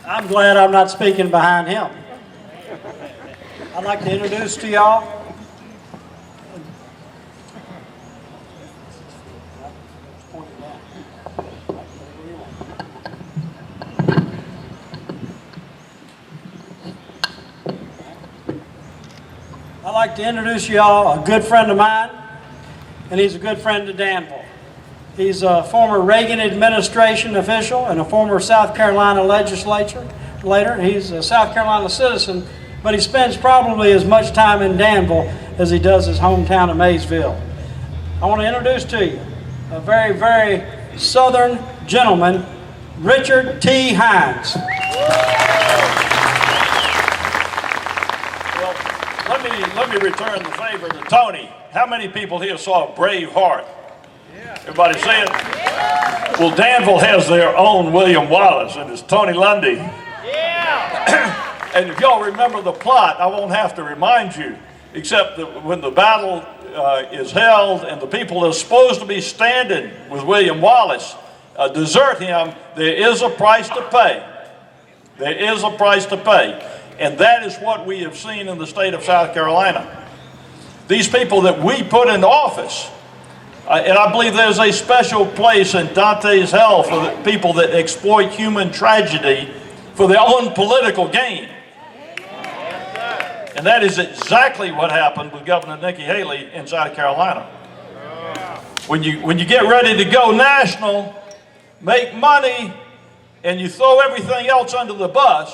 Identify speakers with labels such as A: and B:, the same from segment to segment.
A: I'm glad I'm not speaking behind him. I'd like to introduce to y'all a good friend of mine, and he's a good friend to Danville. He's a former Reagan administration official and a former South Carolina legislator. He's a South Carolina citizen, but he spends probably as much time in Danville as he does his hometown of Maysville. I want to introduce to you a very, very southern gentleman, Richard T. Hines.
B: Let me return the favor to Tony. How many people here saw Braveheart? Everybody see it? Well, Danville has their own William Wallace, and it's Tony Lundy. Yeah. And if y'all remember the plot, I won't have to remind you, except that when the battle is held and the people that are supposed to be standing with William Wallace desert him, there is a price to pay. There is a price to pay. And that is what we have seen in the state of South Carolina. These people that we put into office, and I believe there's a special place in Dante's hell for the people that exploit human tragedy for their own political gain. And that is exactly what happened with Governor Nikki Haley in South Carolina. When you get ready to go national, make money, and you throw everything else under the bus,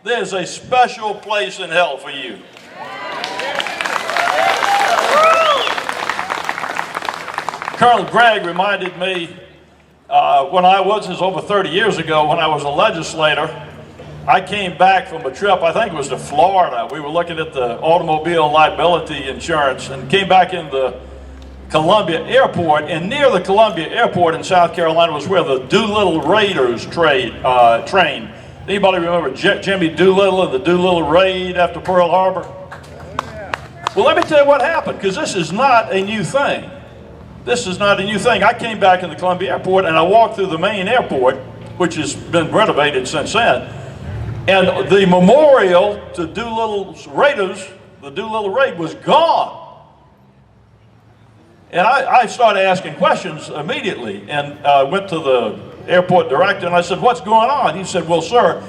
B: there's a special place in hell for you. Colonel Gregg reminded me when I was, over 30 years ago, when I was a legislator, I came back from a trip, I think it was to Florida. We were looking at the automobile liability insurance and came back in the Columbia Airport, and near the Columbia Airport in South Carolina was where the Doolittle Raiders trained. Anybody remember Jimmy Doolittle and the Doolittle Raid after Pearl Harbor? Well, let me tell you what happened, because this is not a new thing. This is not a new thing. I came back in the Columbia Airport and I walked through the main airport, which has been renovated since then, and the memorial to Doolittle's Raiders, the Doolittle Raid, was gone. And I started asking questions immediately, and went to the airport director and I said, "What's going on?" He said, "Well, sir,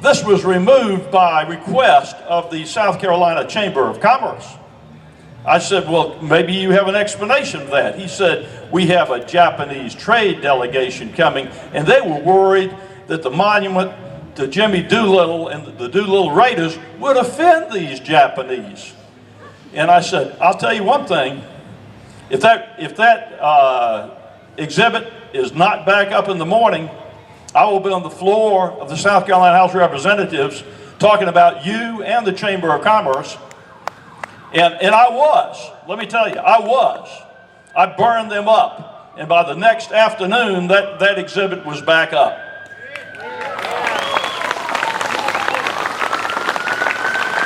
B: this was removed by request of the South Carolina Chamber of Commerce." I said, "Well, maybe you have an explanation of that." He said, "We have a Japanese trade delegation coming, and they were worried that the monument to Jimmy Doolittle and the Doolittle Raiders would offend these Japanese." And I said, "I'll tell you one thing, if that exhibit is not back up in the morning, I will be on the floor of the South Carolina House of Representatives talking about you and the Chamber of Commerce." And I was, let me tell you, I burned them up. And by the next afternoon, that exhibit was back up.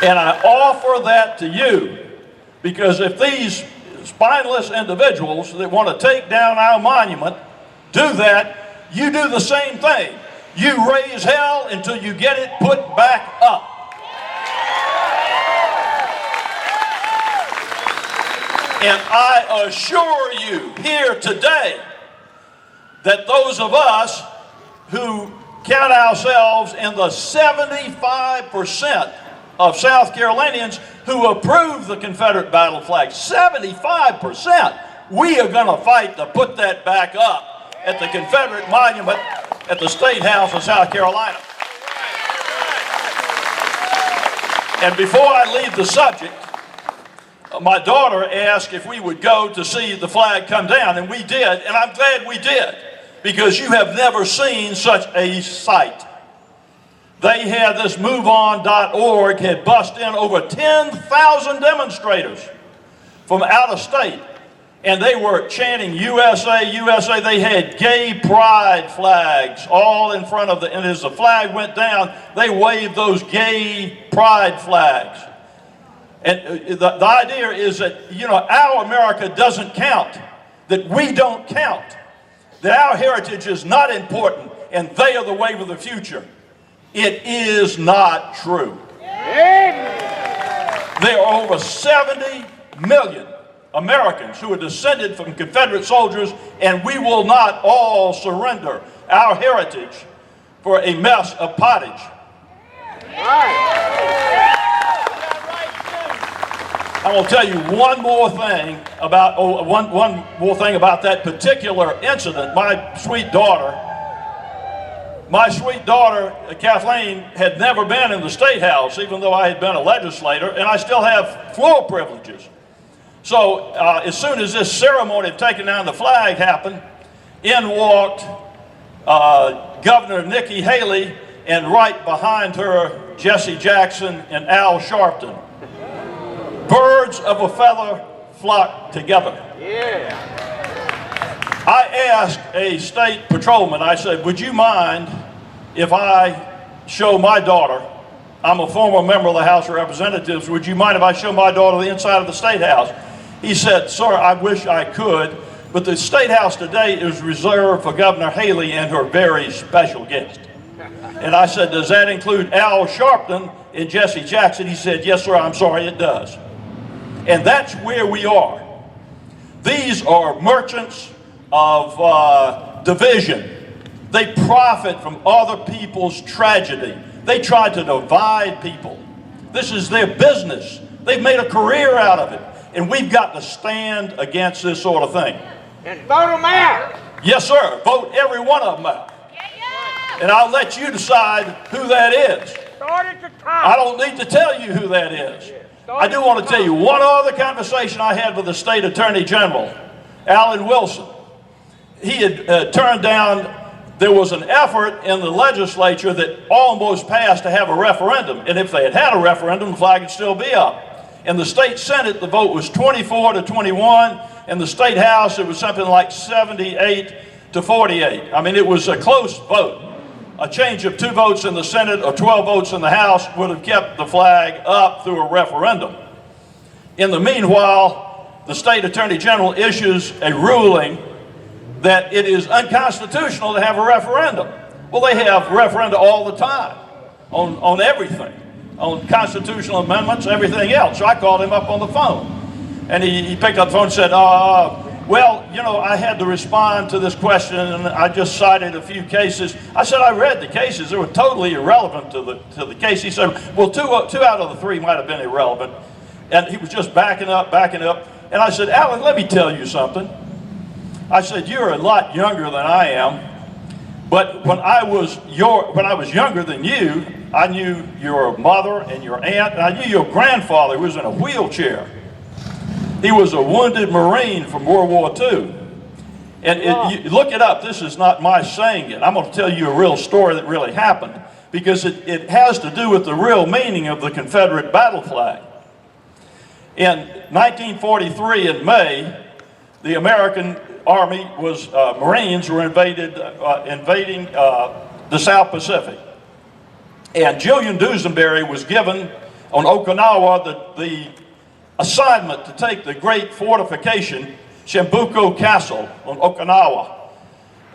B: And I offer that to you, because if these spineless individuals that want to take down our monument do that, you do the same thing. You raise hell until you get it put back up. And I assure you here today that those of us who count ourselves in the 75% of South Carolinians who approve the Confederate battle flag, 75%, we are going to fight to put that back up at the Confederate monument at the State House of South Carolina. And before I leave the subject, my daughter asked if we would go to see the flag come down, and we did, and I'm glad we did, because you have never seen such a sight. They had this MoveOn.org had bussed in over 10,000 demonstrators from out of state, and they were chanting USA, USA. They had gay pride flags all in front of and as the flag went down, they waved those gay pride flags. And the idea is that, our America doesn't count, that we don't count, that our heritage is not important, and they are the wave of the future. It is not true. There are over 70 million Americans who are descended from Confederate soldiers, and we will not all surrender our heritage for a mess of pottage. I will tell you one more thing about that particular incident. My sweet daughter, Kathleen, had never been in the State House, even though I had been a legislator, and I still have floor privileges. So as soon as this ceremony of taking down the flag happened, in walked Governor Nikki Haley, and right behind her, Jesse Jackson and Al Sharpton. Birds of a feather flock together. I asked a state patrolman, I said, would you mind if I show my daughter, I'm a former member of the House of Representatives, would you mind if I show my daughter the inside of the State House? He said, sir, I wish I could, but the State House today is reserved for Governor Haley and her very special guest. And I said, does that include Al Sharpton and Jesse Jackson? He said, yes, sir, I'm sorry, it does. And that's where we are. These are merchants of division. They profit from other people's tragedy. They try to divide people. This is their business. They've made a career out of it. And we've got to stand against this sort of thing.
C: And vote them out.
B: Yes, sir. Vote every one of them out. And I'll let you decide who that is.
C: Start at the top.
B: I don't need to tell you who that is. I do want to tell you one other conversation I had with the State Attorney General, Alan Wilson. He had turned down, there was an effort in the legislature that almost passed to have a referendum. And if they had had a referendum, the flag would still be up. In the state Senate, the vote was 24-21. In the State House, it was something like 78-48. I mean, it was a close vote. A change of 2 votes in the Senate or 12 votes in the House would have kept the flag up through a referendum. In the meanwhile, the State Attorney General issues a ruling that it is unconstitutional to have a referendum. Well, they have referenda all the time on everything, on constitutional amendments, everything else. So I called him up on the phone, and he picked up the phone and said, well, you know, I had to respond to this question, and I just cited a few cases. I said, I read the cases. They were totally irrelevant to the case. He said, well, two out of the 3 might have been irrelevant. And he was just backing up. And I said, Alan, let me tell you something. I said, you're a lot younger than I am, but when I was younger than you, I knew your mother and your aunt, and I knew your grandfather who was in a wheelchair. He was a wounded Marine from World War II. And you look it up. This is not my saying it. I'm going to tell you a real story that really happened, because it has to do with the real meaning of the Confederate battle flag. In 1943, in May, the American Army Marines were invading the South Pacific. And Julian Dusenberry was given on Okinawa the assignment to take the great fortification, Shimbuko Castle on Okinawa.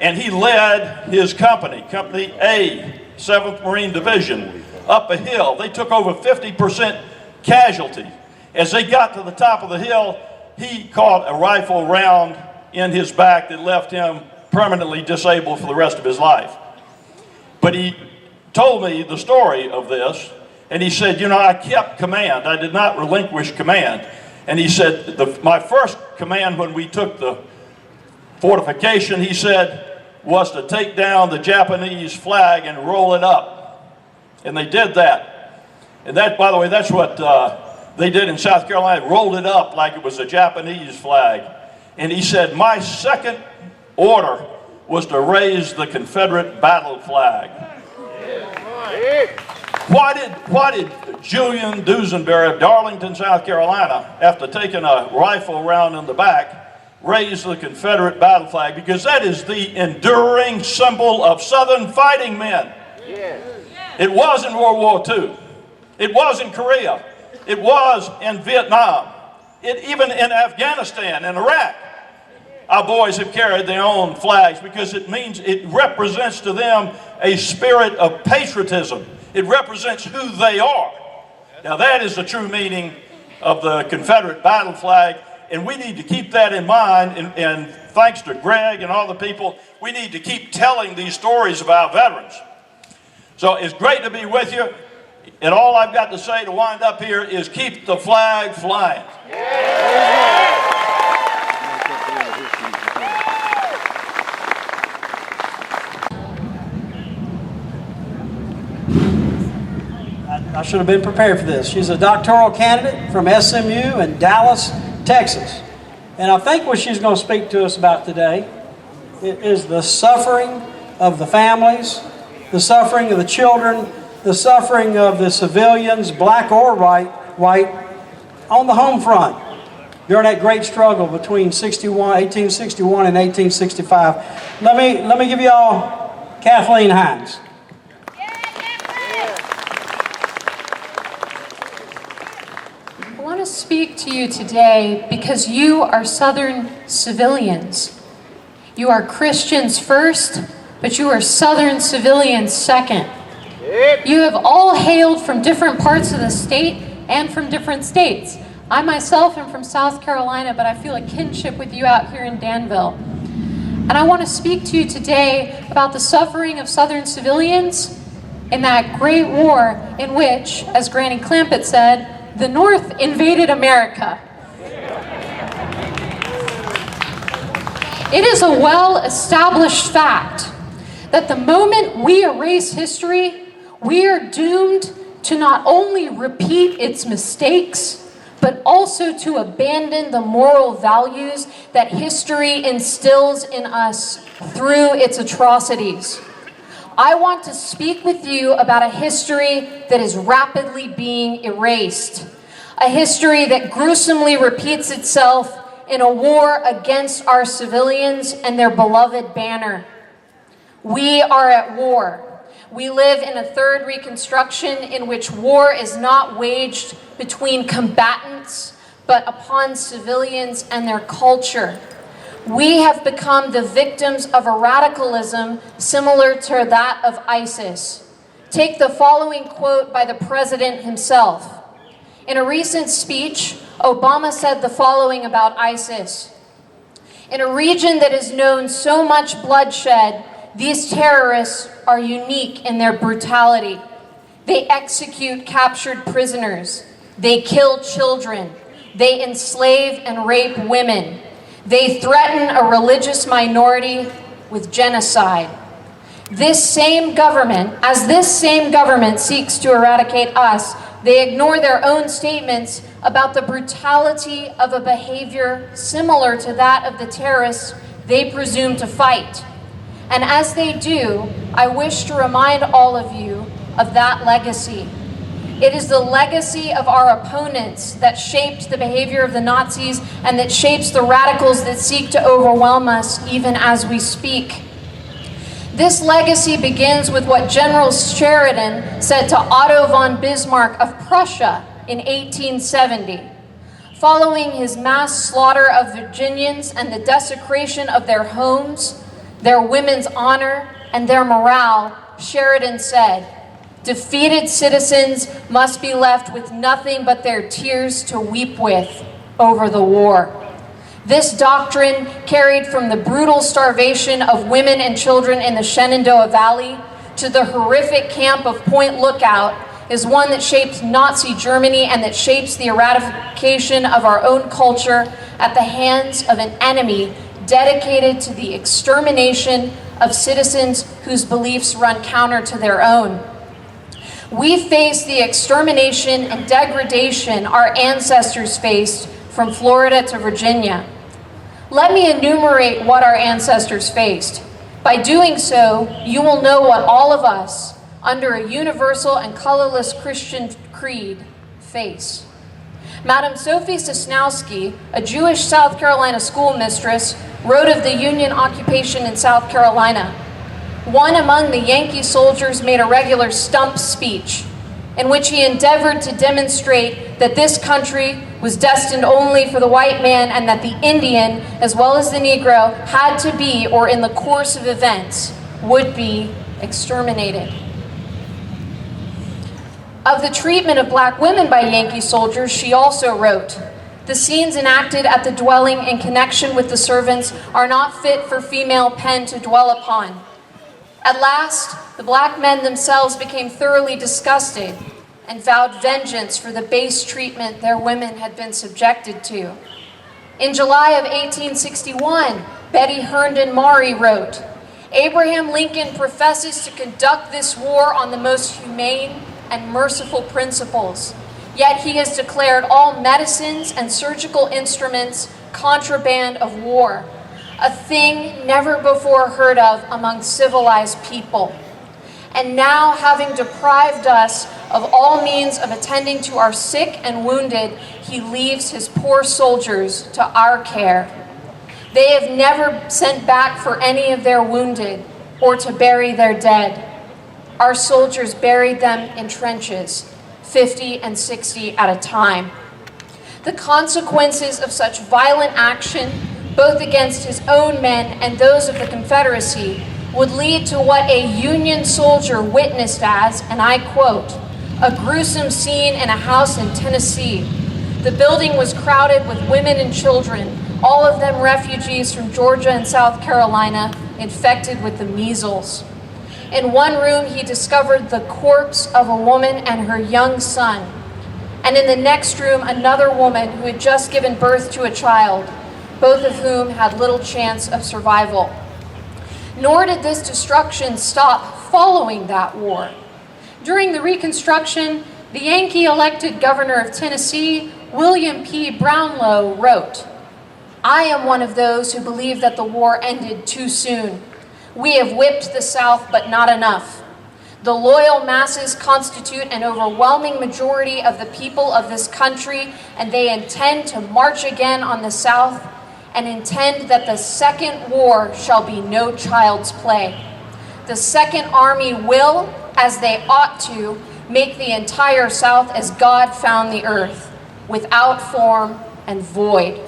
B: And he led his company A, 7th Marine Division, up a hill. They took over 50% casualty. As they got to the top of the hill, he caught a rifle round in his back that left him permanently disabled for the rest of his life. But he told me the story of this, and he said, you know, I kept command. I did not relinquish command. And he said, my first command when we took the fortification, he said, was to take down the Japanese flag and roll it up. And they did that. And that, by the way, that's what they did in South Carolina, rolled it up like it was a Japanese flag. And he said, my second order was to raise the Confederate battle flag. Why did Julian Dusenberry of Darlington, South Carolina, after taking a rifle round in the back, raise the Confederate battle flag? Because that is the enduring symbol of Southern fighting men. It was in World War II. It was in Korea. It was in Vietnam. Even in Afghanistan and Iraq. our boys have carried their own flags because it means, it represents to them a spirit of patriotism. It represents who they are. Now that is the true meaning of the Confederate battle flag, and we need to keep that in mind, and thanks to Greg and all the people, we need to keep telling these stories of our veterans. So it's great to be with you, and all I've got to say to wind up here is keep the flag flying.
A: I should have been prepared for this. She's a doctoral candidate from SMU in Dallas, Texas. And I think what she's going to speak to us about today is the suffering of the families, the suffering of the children, the suffering of the civilians, black or white, on the home front during that great struggle between 1861 and 1865. Let me give you all Kathleen Hines.
D: I want to speak to you today because you are Southern civilians. You are Christians first, but you are Southern civilians second. You have all hailed from different parts of the state and from different states. I myself am from South Carolina, but I feel a kinship with you out here in Danville. And I want to speak to you today about the suffering of Southern civilians in that great war in which, as Granny Clampett said, the North invaded America. It is a well-established fact that the moment we erase history, we are doomed to not only repeat its mistakes, but also to abandon the moral values that history instills in us through its atrocities. I want to speak with you about a history that is rapidly being erased. A history that gruesomely repeats itself in a war against our civilians and their beloved banner. We are at war. We live in a third Reconstruction in which war is not waged between combatants, but upon civilians and their culture. We have become the victims of a radicalism similar to that of ISIS. Take the following quote by the president himself. In a recent speech, Obama said the following about ISIS. In a region that has known so much bloodshed, these terrorists are unique in their brutality. They execute captured prisoners. They kill children. They enslave and rape women. They threaten a religious minority with genocide. As this same government seeks to eradicate us, they ignore their own statements about the brutality of a behavior similar to that of the terrorists they presume to fight. And as they do, I wish to remind all of you of that legacy. It is the legacy of our opponents that shaped the behavior of the Nazis and that shapes the radicals that seek to overwhelm us even as we speak. This legacy begins with what General Sheridan said to Otto von Bismarck of Prussia in 1870. Following his mass slaughter of Virginians and the desecration of their homes, their women's honor, and their morale, Sheridan said, "Defeated citizens must be left with nothing but their tears to weep with over the war." This doctrine, carried from the brutal starvation of women and children in the Shenandoah Valley to the horrific camp of Point Lookout, is one that shapes Nazi Germany and that shapes the eradication of our own culture at the hands of an enemy dedicated to the extermination of citizens whose beliefs run counter to their own. We face the extermination and degradation our ancestors faced from Florida to Virginia. Let me enumerate what our ancestors faced. By doing so, you will know what all of us, under a universal and colorless Christian creed, face. Madam Sophie Sosnowski, a Jewish South Carolina schoolmistress, wrote of the Union occupation in South Carolina. One among the Yankee soldiers made a regular stump speech in which he endeavored to demonstrate that this country was destined only for the white man, and that the Indian, as well as the Negro, had to be, or in the course of events, would be exterminated. Of the treatment of black women by Yankee soldiers, she also wrote, "The scenes enacted at the dwelling in connection with the servants are not fit for female pen to dwell upon. At last, the black men themselves became thoroughly disgusted and vowed vengeance for the base treatment their women had been subjected to." In July of 1861, Betty Herndon Maury wrote, "Abraham Lincoln professes to conduct this war on the most humane and merciful principles, yet he has declared all medicines and surgical instruments contraband of war, a thing never before heard of among civilized people. And now, having deprived us of all means of attending to our sick and wounded, he leaves his poor soldiers to our care. They have never sent back for any of their wounded or to bury their dead. Our soldiers buried them in trenches, 50 and 60 at a time. The consequences of such violent action, both against his own men and those of the Confederacy, would lead to what a Union soldier witnessed as, and I quote, a gruesome scene in a house in Tennessee. The building was crowded with women and children, all of them refugees from Georgia and South Carolina, infected with the measles. In one room, he discovered the corpse of a woman and her young son. And in the next room, another woman who had just given birth to a child, both of whom had little chance of survival. Nor did this destruction stop following that war. During the Reconstruction, the Yankee-elected governor of Tennessee, William P. Brownlow, wrote, "I am one of those who believe that the war ended too soon. We have whipped the South, but not enough. The loyal masses constitute an overwhelming majority of the people of this country, and they intend to march again on the South and intend that the second war shall be no child's play. The Second Army will, as they ought to, make the entire South as God found the earth, without form and void.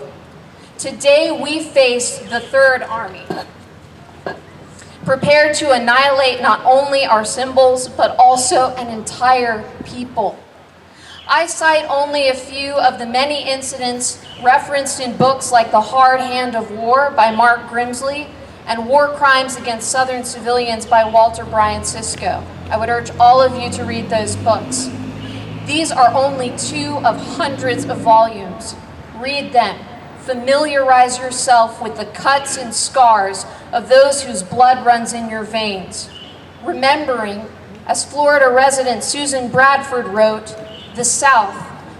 D: Today we face the Third Army, prepared to annihilate not only our symbols, but also an entire people. I cite only a few of the many incidents referenced in books like The Hard Hand of War by Mark Grimsley and War Crimes Against Southern Civilians by Walter Bryan Cisco. I would urge all of you to read those books. These are only 2 of hundreds of volumes. Read them. Familiarize yourself with the cuts and scars of those whose blood runs in your veins. Remembering, as Florida resident Susan Bradford wrote, the South,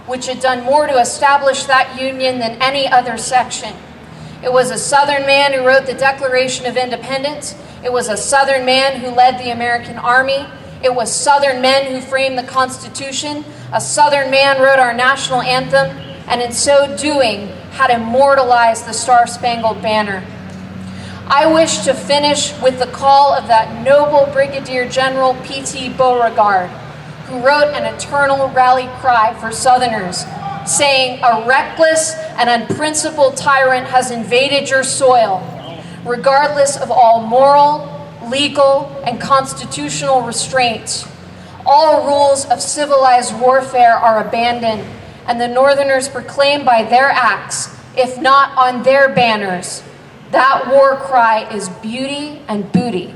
D: which had done more to establish that union than any other section. It was a Southern man who wrote the Declaration of Independence. It was a Southern man who led the American Army. It was Southern men who framed the Constitution. A Southern man wrote our national anthem, and in so doing, had immortalized the Star-Spangled Banner. I wish to finish with the call of that noble Brigadier General P.T. Beauregard, who wrote an eternal rally cry for Southerners, saying, "A reckless and unprincipled tyrant has invaded your soil. Regardless of all moral, legal, and constitutional restraints, all rules of civilized warfare are abandoned, and the Northerners proclaim by their acts, if not on their banners, that war cry is beauty and booty.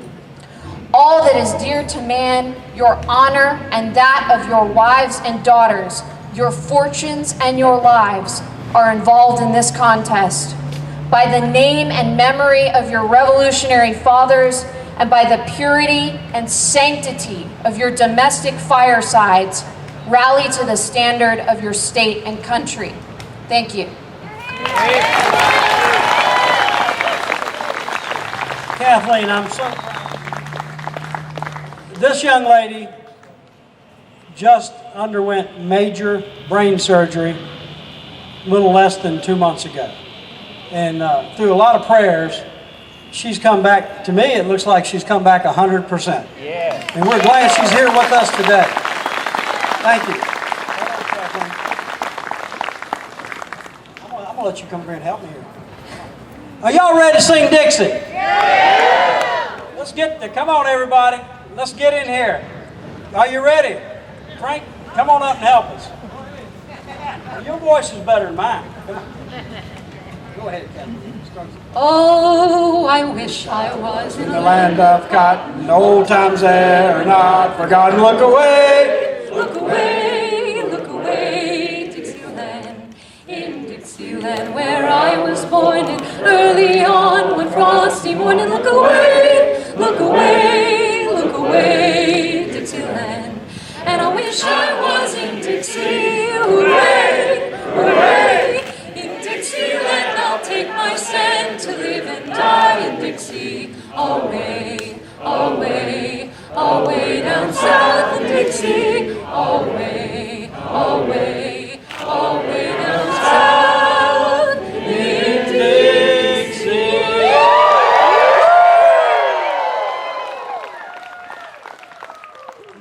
D: All that is dear to man, your honor and that of your wives and daughters, your fortunes and your lives, are involved in this contest. By the name and memory of your revolutionary fathers, and by the purity and sanctity of your domestic firesides, rally to the standard of your state and country." Thank you.
A: Kathleen, I'm so proud. This young lady just underwent major brain surgery a little less than 2 months ago. And through a lot of prayers, she's come back. To me, it looks like she's come back 100%.
C: Yeah.
A: And we're glad she's here with us today. Thank you. let you come over here and help me here. Are y'all ready to sing Dixie? Yeah! Let's get there. Come on, everybody. Let's get in here. Are you ready? Frank, come on up and help us. Your voice is better than mine. Come on. Go ahead, Kevin.
E: Oh, I wish I was
A: In the land of cotton, old times there are not forgotten. Look away.
E: Look away, Dixieland. In Dixieland where I was born, and early on one frosty morning. Look away, Dixieland. And I wish I was in Dixie. Hooray, hooray. In Dixieland I'll take my stand to live and die in Dixie. Away, away, away down south in Dixie. Away, away, away down south in Dixie.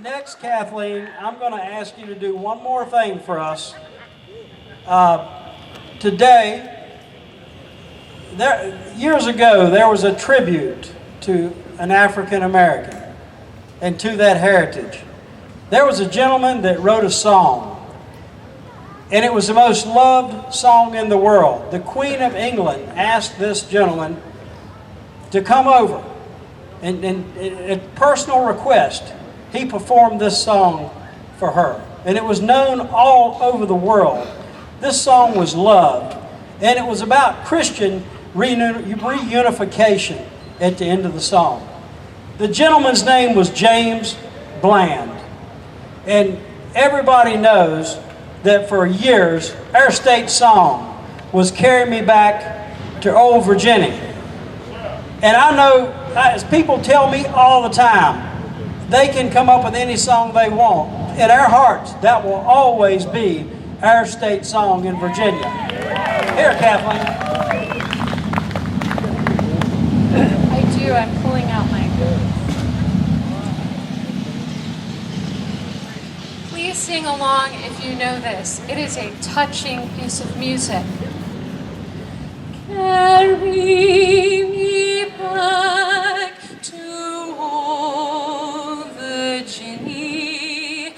A: Next, Kathleen, I'm going to ask you to do one more thing for us. Today, years ago, there was a tribute to an African American and to that heritage. There was a gentleman that wrote a song, and it was the most loved song in the world. The Queen of England asked this gentleman to come over, and at personal request, he performed this song for her. And it was known all over the world. This song was loved, and it was about Christian reunification at the end of the song. The gentleman's name was James Bland. And everybody knows that for years, our state song was Carry Me Back to Old Virginia. And I know, as people tell me all the time, they can come up with any song they want. In our hearts, that will always be our state song in Virginia. Here, Kathleen.
D: I do. I'm pulling out my...
E: Please sing along if you know this. It is a touching piece of music. Carry me back to old Virginia.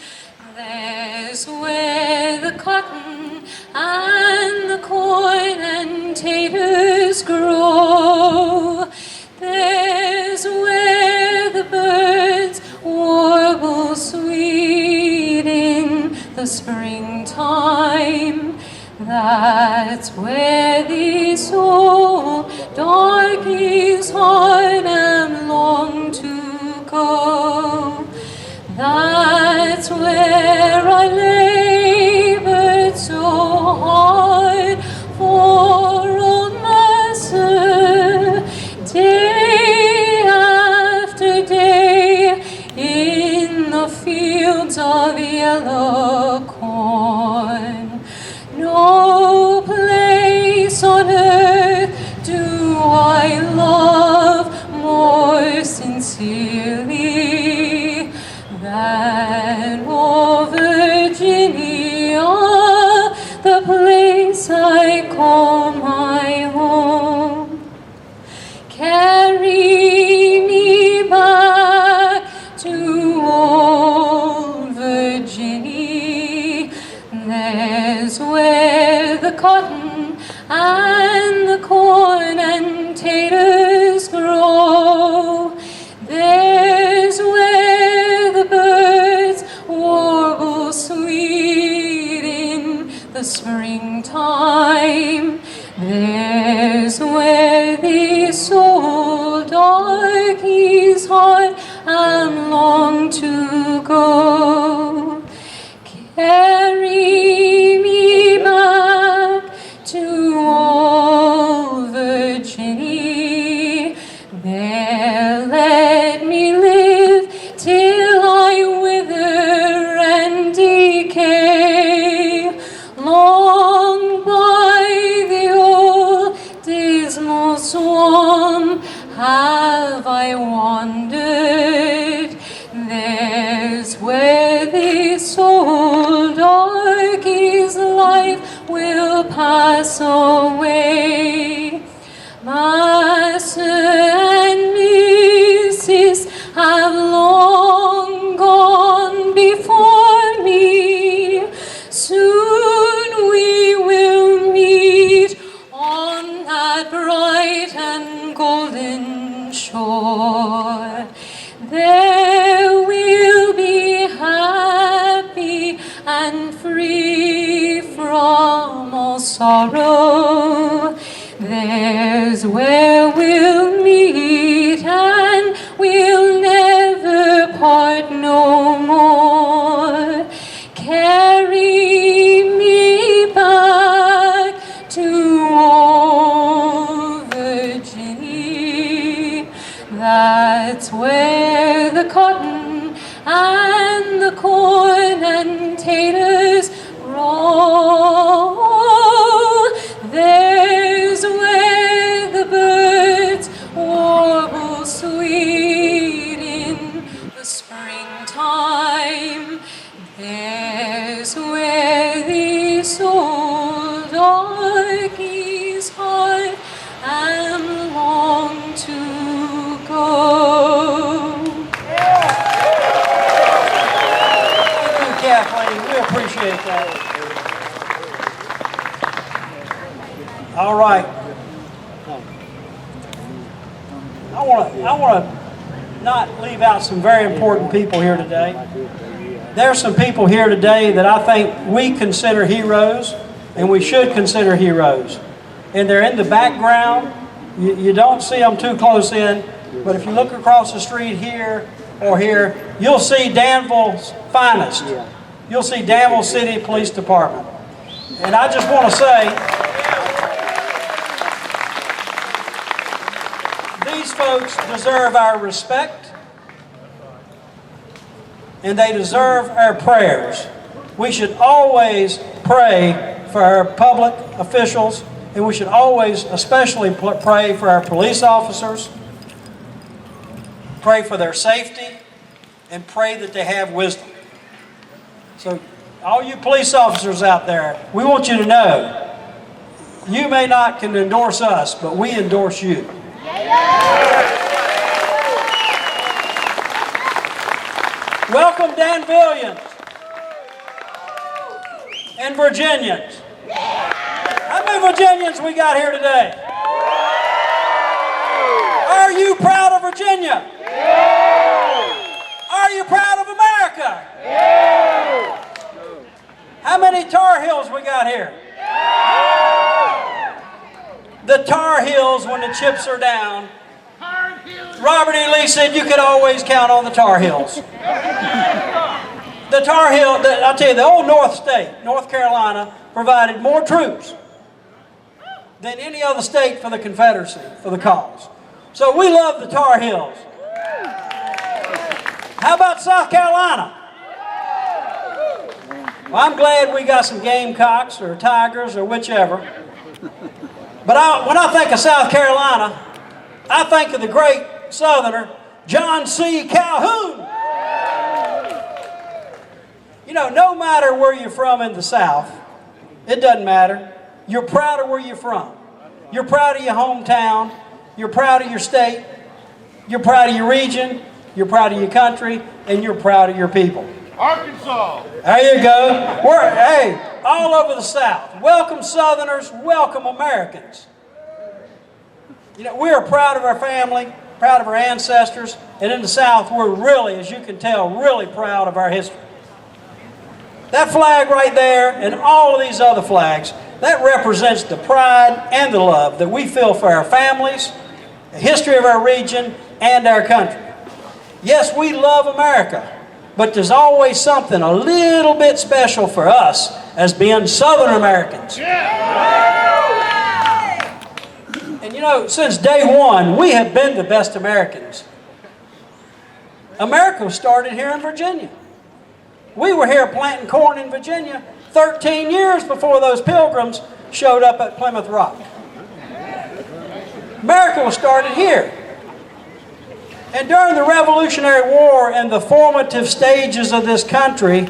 E: There's where the cotton and the corn and taters grow. There's where the birds warble sweet in the springtime. That's where this old darkey's heart am long to go. That's where I labored so hard for old master, day after day, in the fields of yellow corn. No place on earth do I love more sincerely than old Virginia, the place I call my home. Carry me back to old Virginia. There's where the cotton and the corn and taters grow. There's where the birds warble sweet in the springtime. There's where this old darkey's heart am long to go. Carry me back to old Virginia. There let me live till I wither and decay. Long by the old dismal swamp have I wandered. There's where this old darkey's life will will pass away. Master and Mrs. have long gone before me. Soon we will meet on that bright and golden shore. There we'll be happy and free from all sorrow. There's where we'll meet and we'll never part no more. Carry me back to old Virginia. That's where the cotton and the corn and taters grow. There's where the birds warble sweet in the springtime. There's where this old darkey's heart and long to go.
A: Thank you, Kathleen. We appreciate that. All right. I want to not leave out some very important people here today. There's some people here today that I think we consider heroes, and we should consider heroes. And they're in the background. You don't see them too close in, but if you look across the street here or here, you'll see Danville's finest. You'll see Danville City Police Department. And I just want to say, these folks deserve our respect, and they deserve our prayers. We should always pray for our public officials, and we should always especially pray for our police officers, pray for their safety, and pray that they have wisdom. So all you police officers out there, we want you to know, you may not can endorse us, but we endorse you. Welcome Danvillians and Virginians. How many Virginians we got here today? Are you proud of Virginia? Are you proud of America? How many Tar Heels we got here? The Tar Heels, when the chips are down, Robert E. Lee said you could always count on the Tar Heels. The Tar Heel, I'll tell you, the old North State, North Carolina, provided more troops than any other state for the Confederacy, for the cause. So we love the Tar Heels. How about South Carolina? Well, I'm glad we got some Gamecocks or Tigers or whichever. But when I think of South Carolina, I think of the great Southerner, John C. Calhoun. You know, no matter where you're from in the South, it doesn't matter. You're proud of where you're from. You're proud of your hometown. You're proud of your state. You're proud of your region. You're proud of your country. And you're proud of your people.
C: Arkansas.
A: There you go. Hey, all over the South. Welcome Southerners. Welcome Americans. You know, we are proud of our family, proud of our ancestors. And in the South, we're really, as you can tell, really proud of our history. That flag right there and all of these other flags, that represents the pride and the love that we feel for our families, the history of our region, and our country. Yes, we love America, but there's always something a little bit special for us as being Southern Americans. And you know, since day one, we have been the best Americans. America was started here in Virginia. We were here planting corn in Virginia 13 years before those pilgrims showed up at Plymouth Rock. America was started here. And during the Revolutionary War and the formative stages of this country,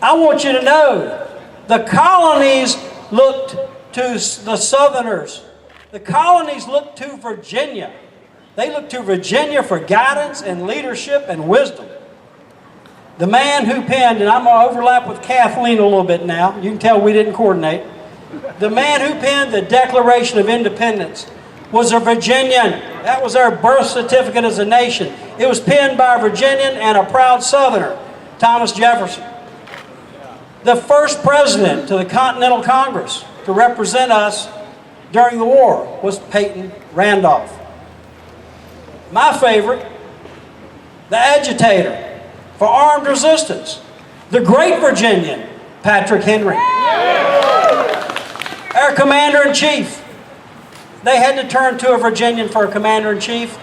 A: I want you to know the colonies looked to the Southerners. The colonies looked to Virginia. They looked to Virginia for guidance and leadership and wisdom. The man who penned, and I'm going to overlap with Kathleen a little bit now. You can tell we didn't coordinate. The man who penned the Declaration of Independence was a Virginian. That was our birth certificate as a nation. It was penned by a Virginian and a proud Southerner, Thomas Jefferson. The first president to the Continental Congress to represent us during the war was Peyton Randolph. My favorite, the agitator for armed resistance, the great Virginian, Patrick Henry. Our commander-in-chief, they had to turn to a Virginian for a commander-in-chief,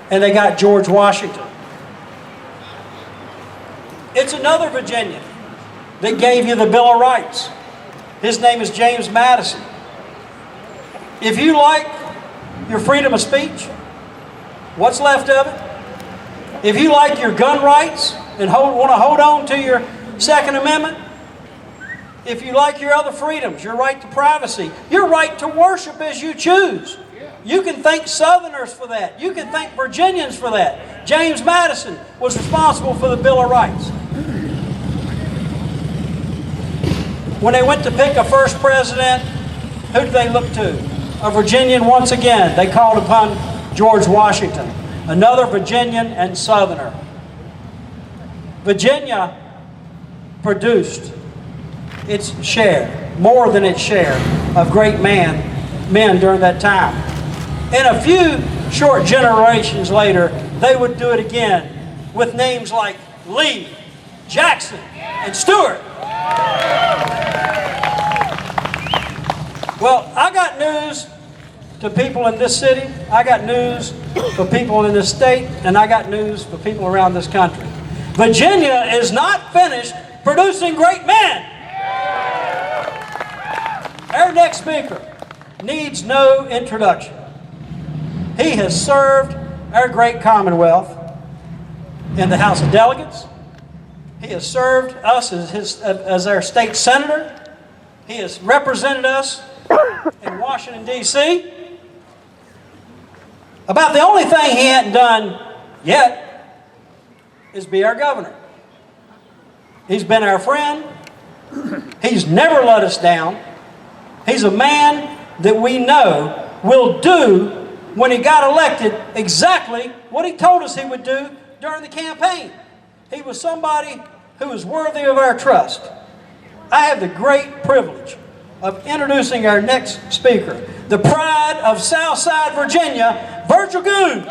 A: and they got George Washington. It's another Virginian that gave you the Bill of Rights. His name is James Madison. If you like your freedom of speech, what's left of it? If you like your gun rights and want to hold on to your Second Amendment, if you like your other freedoms, your right to privacy, your right to worship as you choose, you can thank Southerners for that. You can thank Virginians for that. James Madison was responsible for the Bill of Rights. When they went to pick a first president, who did they look to? A Virginian once again. They called upon George Washington, another Virginian and Southerner. Virginia produced its share, more than its share, of great men during that time. And a few short generations later, they would do it again with names like Lee, Jackson, and Stewart. Well, I got news to people in this city, I got news for people in this state, and I got news for people around this country. Virginia is not finished producing great men. Our next speaker needs no introduction. He has served our great Commonwealth in the House of Delegates. He has served us as our state senator. He has represented us in Washington, D.C. About the only thing he hadn't done yet is be our governor. He's been our friend. He's never let us down. He's a man that we know will do, when he got elected, exactly what he told us he would do during the campaign. He was somebody who was worthy of our trust. I have the great privilege of introducing our next speaker, the pride of Southside Virginia, Virgil Goode.